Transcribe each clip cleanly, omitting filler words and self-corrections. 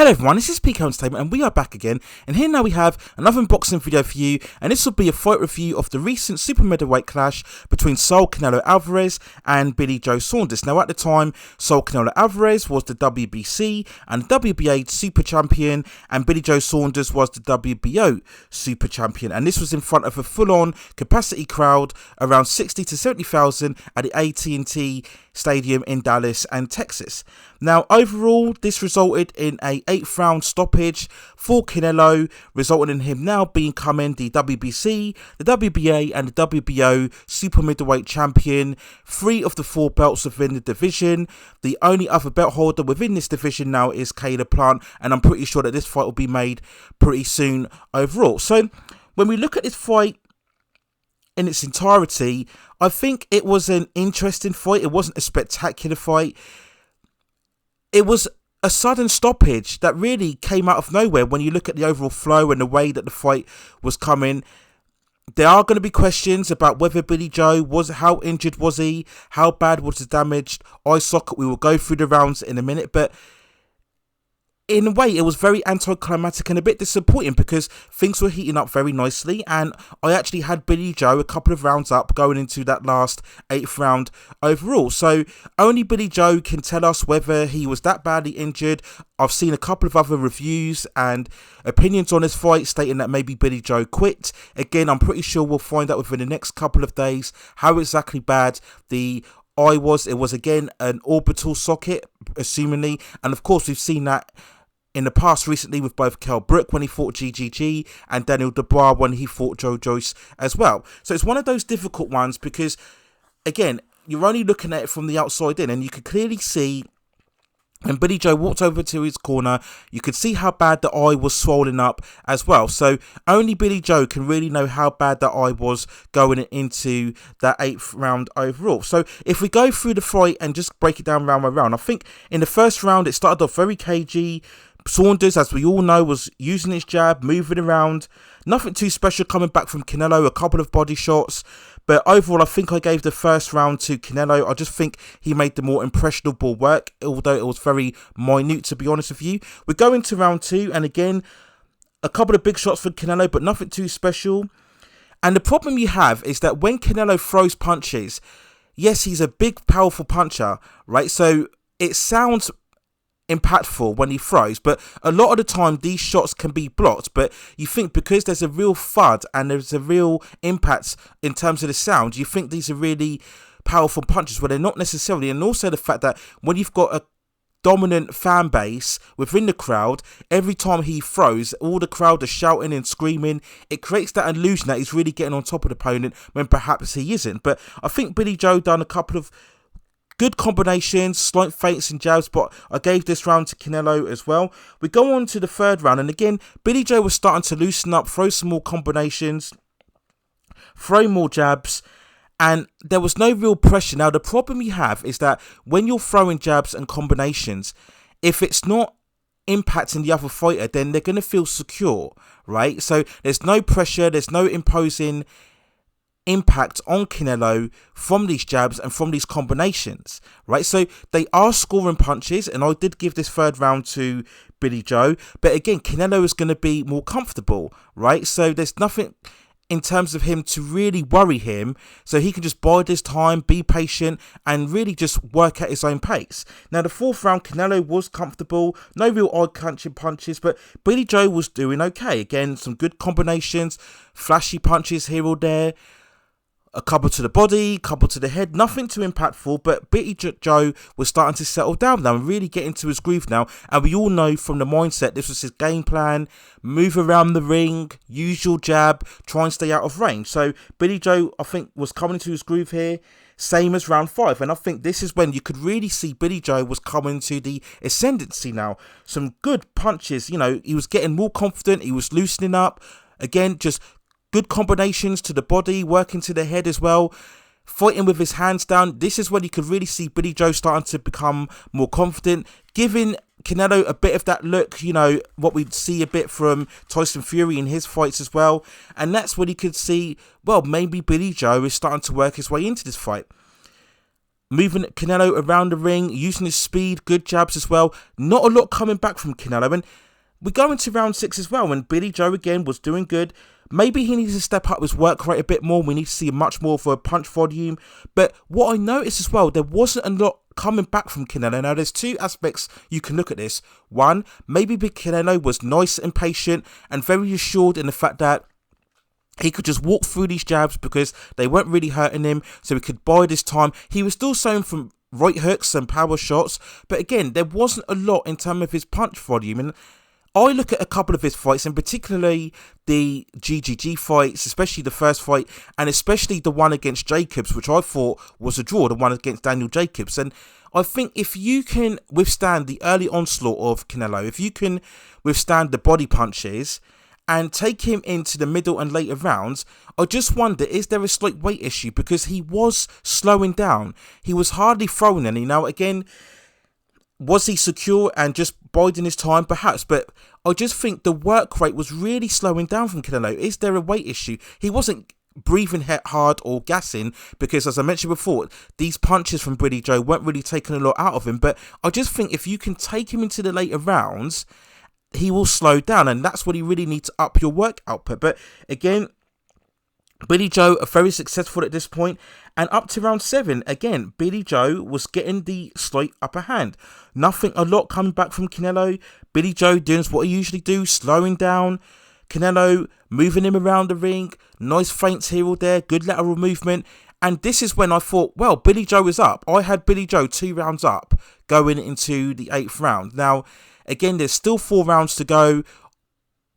Hello everyone, this is PK Entertainment and we are back again, and here now we have another unboxing video for you, and this will be a fight review of the recent super middleweight clash between Canelo Alvarez and Billy Joe Saunders. Now at the time, Canelo Alvarez was the WBC and WBA super champion, and Billy Joe Saunders was the WBO super champion, and this was in front of a full-on capacity crowd, around 60 to 70,000 at the AT&T Stadium in Dallas and Texas. Now overall, this resulted in a 8th round stoppage for Canelo, resulting in him now becoming the WBC, the WBA and the WBO super middleweight champion, 3 of the 4 belts within the division. The only other belt holder within this division now is Caleb Plant, and I'm pretty sure that this fight will be made pretty soon overall. So when we look at this fight in its entirety, I think it was an interesting fight. It wasn't a spectacular fight. It was a sudden stoppage that really came out of nowhere when you look at the overall flow and the way that the fight was coming. There are going to be questions about whether Billy Joe how injured was he, how bad was the damaged eye socket. We will go through the rounds in a minute, but in a way, it was very anticlimactic and a bit disappointing because things were heating up very nicely, and I actually had Billy Joe a couple of rounds up going into that last 8th round overall. So only Billy Joe can tell us whether he was that badly injured. I've seen a couple of other reviews and opinions on this fight stating that maybe Billy Joe quit. Again, I'm pretty sure we'll find out within the next couple of days how exactly bad the eye was. It was again an orbital socket, assumingly, and of course we've seen that in the past recently with both Kell Brook when he fought GGG and Daniel Dubois when he fought Joe Joyce as well. So it's one of those difficult ones because, again, you're only looking at it from the outside in, and you could clearly see when Billy Joe walked over to his corner, you could see how bad the eye was swollen up as well. So only Billy Joe can really know how bad the eye was going into that 8th round overall. So if we go through the fight and just break it down round by round, I think in the first round it started off very cagey. Saunders, as we all know, was using his jab, moving around. Nothing too special coming back from Canelo, a couple of body shots. But overall, I think I gave the first round to Canelo. I just think he made the more impressionable work, although it was very minute, to be honest with you. We go into round 2, and again, a couple of big shots for Canelo, but nothing too special. And the problem you have is that when Canelo throws punches, yes, he's a big, powerful puncher, right? So it sounds impactful when he throws, but a lot of the time these shots can be blocked. But you think because there's a real thud and there's a real impact in terms of the sound, you think these are really powerful punches, where they're not necessarily. And also the fact that when you've got a dominant fan base within the crowd, every time he throws, all the crowd are shouting and screaming. It creates that illusion that he's really getting on top of the opponent when perhaps he isn't. But I think Billy Joe done a couple of good combinations, slight feints and jabs, but I gave this round to Canelo as well. We go on to the 3rd round, and again, Billy Joe was starting to loosen up, throw some more combinations, throw more jabs, and there was no real pressure. Now, the problem you have is that when you're throwing jabs and combinations, if it's not impacting the other fighter, then they're going to feel secure, right? So there's no pressure, there's no imposing impact on Canelo from these jabs and from these combinations, right? So they are scoring punches, and I did give this 3rd round to Billy Joe, but again, Canelo is going to be more comfortable, right? So there's nothing in terms of him to really worry him, so he can just bide his time, be patient, and really just work at his own pace. Now the 4th round, Canelo was comfortable, no real eye-catching punches, but Billy Joe was doing okay. Again, some good combinations, flashy punches here or there, a couple to the body, couple to the head, nothing too impactful, but Billy Joe was starting to settle down now and really get into his groove now. And we all know from the mindset, this was his game plan: move around the ring, use your jab, try and stay out of range. So Billy Joe, I think, was coming into his groove here, same as round 5. And I think this is when you could really see Billy Joe was coming to the ascendancy now. Some good punches, you know, he was getting more confident, he was loosening up. Again, just good combinations to the body, working to the head as well, fighting with his hands down. This is when you could really see Billy Joe starting to become more confident, giving Canelo a bit of that look, you know, what we'd see a bit from Tyson Fury in his fights as well. And that's when you could see, well, maybe Billy Joe is starting to work his way into this fight. moving Canelo around the ring, using his speed, good jabs as well. Not a lot coming back from Canelo. And we go into round 6 as well, and Billy Joe again was doing good. Maybe he needs to step up his work rate a bit more. We need to see much more of a punch volume. But what I noticed as well, there wasn't a lot coming back from Canelo. Now, there's two aspects you can look at this. One, maybe Big Canelo was nice and patient and very assured in the fact that he could just walk through these jabs because they weren't really hurting him, so he could bide his time. He was still showing from right hooks and power shots, but again, there wasn't a lot in terms of his punch volume. And I look at a couple of his fights, and particularly the GGG fights, especially the first fight, and especially the one against Jacobs, which I thought was a draw, the one against Daniel Jacobs. And I think if you can withstand the early onslaught of Canelo, if you can withstand the body punches and take him into the middle and later rounds, I just wonder, is there a slight weight issue? Because he was slowing down. He was hardly throwing any. Now, again, was he secure and just biding his time? Perhaps, but I just think the work rate was really slowing down from Canelo. Is there a weight issue? He wasn't breathing hard or gassing because, as I mentioned before, these punches from Billy Joe weren't really taking a lot out of him. But I just think if you can take him into the later rounds, he will slow down, and that's what you really need to up your work output. But again, Billy Joe are very successful at this point, and up to round 7, again, Billy Joe was getting the slight upper hand. Nothing a lot coming back from Canelo. Billy Joe doing what he usually do, slowing down. Canelo moving him around the ring, nice feints here or there, good lateral movement. And this is when I thought, well, Billy Joe is up. I had Billy Joe 2 rounds up going into the 8th round. Now, again, there's still 4 rounds to go.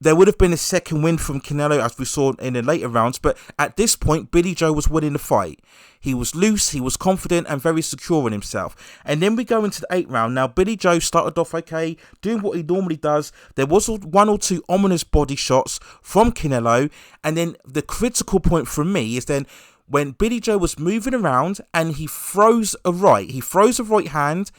There would have been a second win from Canelo, as we saw in the later rounds, but at this point, Billy Joe was winning the fight. He was loose, he was confident, and very secure in himself. And then we go into the 8th round. Now, Billy Joe started off okay, doing what he normally does. There was 1 or 2 ominous body shots from Canelo, and then the critical point for me is then when Billy Joe was moving around and he throws a right. He throws a right hand,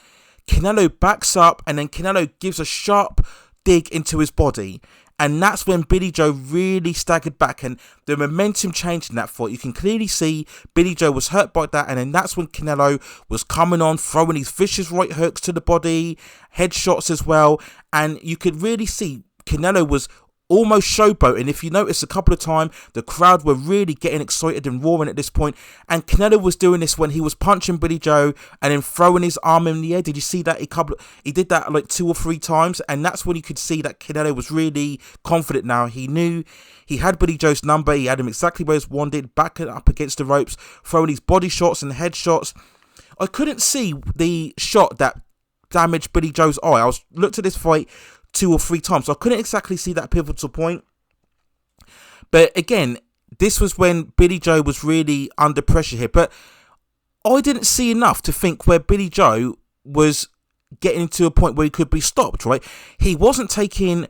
Canelo backs up, and then Canelo gives a sharp dig into his body. And that's when Billy Joe really staggered back, and the momentum changed in that fight. You can clearly see Billy Joe was hurt by that, and then that's when Canelo was coming on, throwing these vicious right hooks to the body, headshots as well. And you could really see Canelo was almost showboating. If you notice, a couple of times the crowd were really getting excited and roaring at this point, and Canelo was doing this when he was punching Billy Joe and then throwing his arm in the air. Did you see that? He did that like 2 or 3 times, and that's when you could see that Canelo was really confident now. He knew he had Billy Joe's number. He had him exactly where he wanted, backing up against the ropes, throwing these body shots and head shots. I couldn't see the shot that damaged Billy Joe's eye. I looked at this fight 2 or 3 times, so I couldn't exactly see that pivotal point. But again, this was when Billy Joe was really under pressure here. But I didn't see enough to think where Billy Joe was getting to a point where he could be stopped, right? He wasn't taking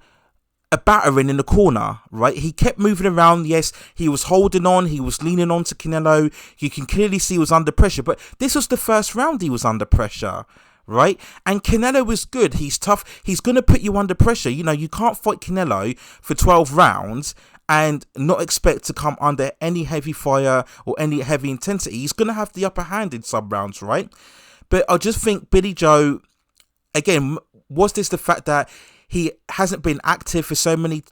a battering in the corner, right? He kept moving around. Yes, he was holding on. He was leaning on to Canelo. You can clearly see he was under pressure. But this was the first round he was under pressure, right? And Canelo is good. He's tough. He's going to put you under pressure. You know, you can't fight Canelo for 12 rounds and not expect to come under any heavy fire or any heavy intensity. He's going to have the upper hand in some rounds, right? But I just think Billy Joe, again, was this the fact that he hasn't been active for so many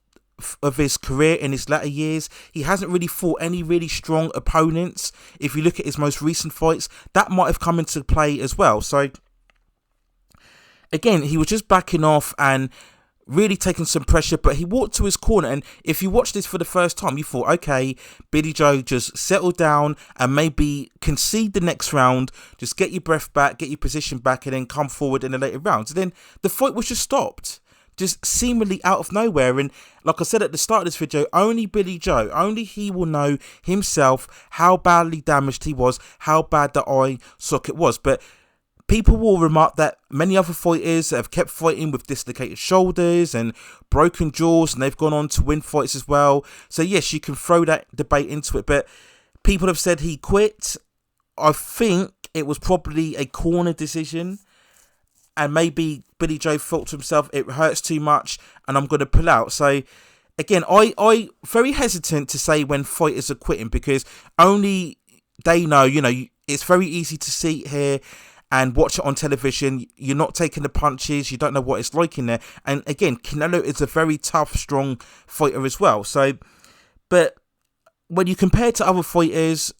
of his career in his latter years? He hasn't really fought any really strong opponents. If you look at his most recent fights, that might have come into play as well. So again, he was just backing off and really taking some pressure, but he walked to his corner, and if you watched this for the first time, you thought, okay, Billy Joe, just settle down and maybe concede the next round, just get your breath back, get your position back, and then come forward in the later rounds. And then the fight was just stopped, just seemingly out of nowhere. And like I said at the start of this video, only Billy Joe, only he will know himself how badly damaged he was, how bad the eye socket was. But people will remark that many other fighters have kept fighting with dislocated shoulders and broken jaws, and they've gone on to win fights as well. So yes, you can throw that debate into it, but people have said he quit. I think it was probably a corner decision, and maybe Billy Joe thought to himself, it hurts too much and I'm going to pull out. So again, I very hesitant to say when fighters are quitting, because only they know, you know, it's very easy to sit here and watch it on television. You're not taking the punches. You don't know what it's like in there. And again, Canelo is a very tough, strong fighter as well. So, but when you compare to other fighters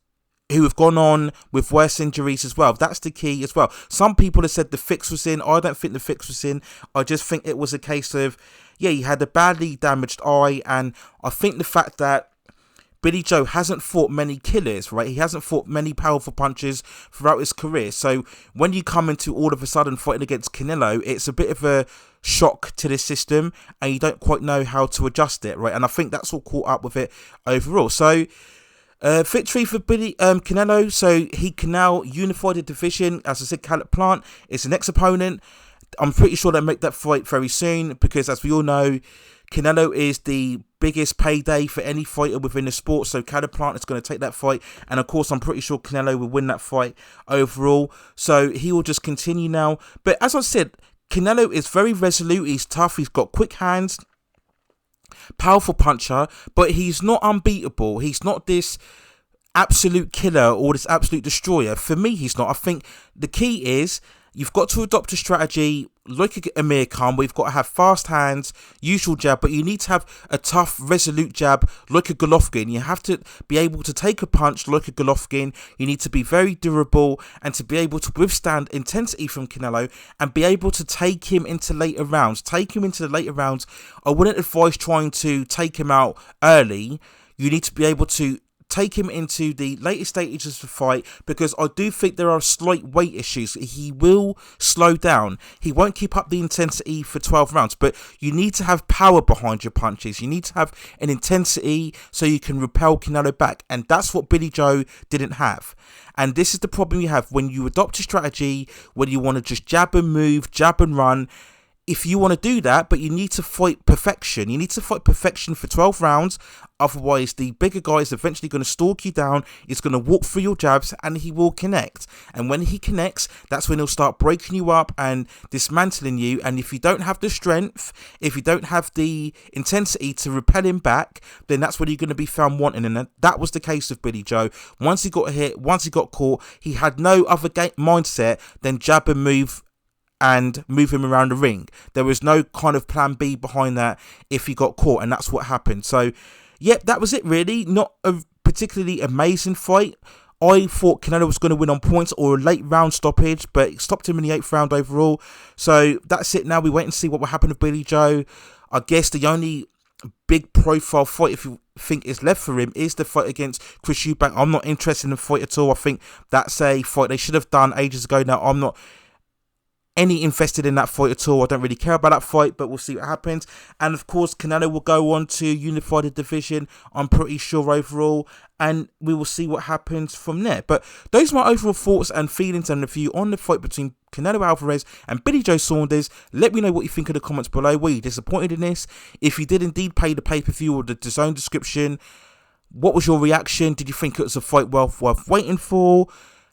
who have gone on with worse injuries as well, that's the key as well. Some people have said the fix was in. I don't think the fix was in. I just think it was a case of, yeah, he had a badly damaged eye, and I think the fact that Billy Joe hasn't fought many killers, right? He hasn't fought many powerful punches throughout his career. So when you come into all of a sudden fighting against Canelo, it's a bit of a shock to the system, and you don't quite know how to adjust it, right? And I think that's all caught up with it overall. So victory for Canelo. So he can now unify the division. As I said, Caleb Plant is the next opponent. I'm pretty sure they'll make that fight very soon, because as we all know, Canelo is the biggest payday for any fighter within the sport. So Caleb Plant is going to take that fight, and of course I'm pretty sure Canelo will win that fight overall. So he will just continue now. But as I said, Canelo is very resolute. He's tough. He's got quick hands, powerful puncher, but he's not unbeatable. He's not this absolute killer or this absolute destroyer. For me, he's not. I think the key is you've got to adopt a strategy like Amir Khan, where you've got to have fast hands, usual jab, but you need to have a tough, resolute jab like a Golovkin. You have to be able to take a punch like a Golovkin. You need to be very durable and to be able to withstand intensity from Canelo and be able to take him into later rounds. Take him into the later rounds. I wouldn't advise trying to take him out early. You need to be able to take him into the later stages of the fight, because I do think there are slight weight issues. He will slow down. He won't keep up the intensity for 12 rounds, but you need to have power behind your punches. You need to have an intensity so you can repel Canelo back, and that's what Billy Joe didn't have. And this is the problem you have when you adopt a strategy where you want to just jab and move, jab and run. If you want to do that, but you need to fight perfection. You need to fight perfection for 12 rounds. Otherwise, the bigger guy is eventually going to stalk you down. He's going to walk through your jabs and he will connect. And when he connects, that's when he'll start breaking you up and dismantling you. And if you don't have the strength, if you don't have the intensity to repel him back, then that's when you're going to be found wanting. And that was the case with Billy Joe. Once he got hit, once he got caught, he had no other mindset than jab and move him around the ring. There was no kind of plan B behind that if he got caught, and that's what happened. So, yeah, that was it really. Not a particularly amazing fight. I thought Canelo was going to win on points or a late round stoppage, but it stopped him in the 8th round overall. So that's it now. We wait and see what will happen with Billy Joe. I guess the only big profile fight, if you think, is left for him is the fight against Chris Eubank. I'm not interested in the fight at all. I think that's a fight they should have done ages ago now. I'm not any invested in that fight at all. I don't really care about that fight, but we'll see what happens. And of course, Canelo will go on to unify the division, I'm pretty sure, overall, and we will see what happens from there. But those are my overall thoughts and feelings and review on the fight between Canelo Alvarez and Billy Joe Saunders. Let me know what you think in the comments below. Were you disappointed in this? If you did indeed pay the pay-per-view or the DAZN description, what was your reaction? Did you think it was a fight worth waiting for?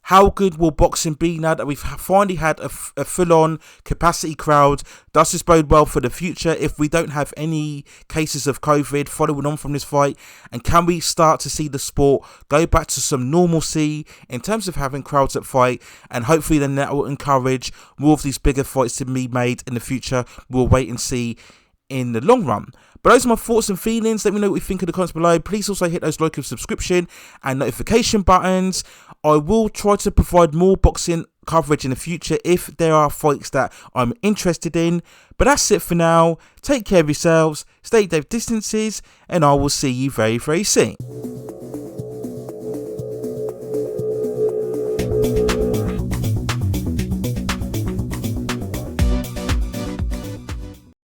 How good will boxing be now that we've finally had a full-on capacity crowd? Does this bode well for the future if we don't have any cases of COVID following on from this fight? And can we start to see the sport go back to some normalcy in terms of having crowds at fight? And hopefully then that will encourage more of these bigger fights to be made in the future. We'll wait and see in the long run. But those are my thoughts and feelings. Let me know what you think in the comments below. Please also hit those like and subscription and notification buttons. I will try to provide more boxing coverage in the future if there are fights that I'm interested in. But that's it for now. Take care of yourselves, stay safe distances, and I will see you very, very soon.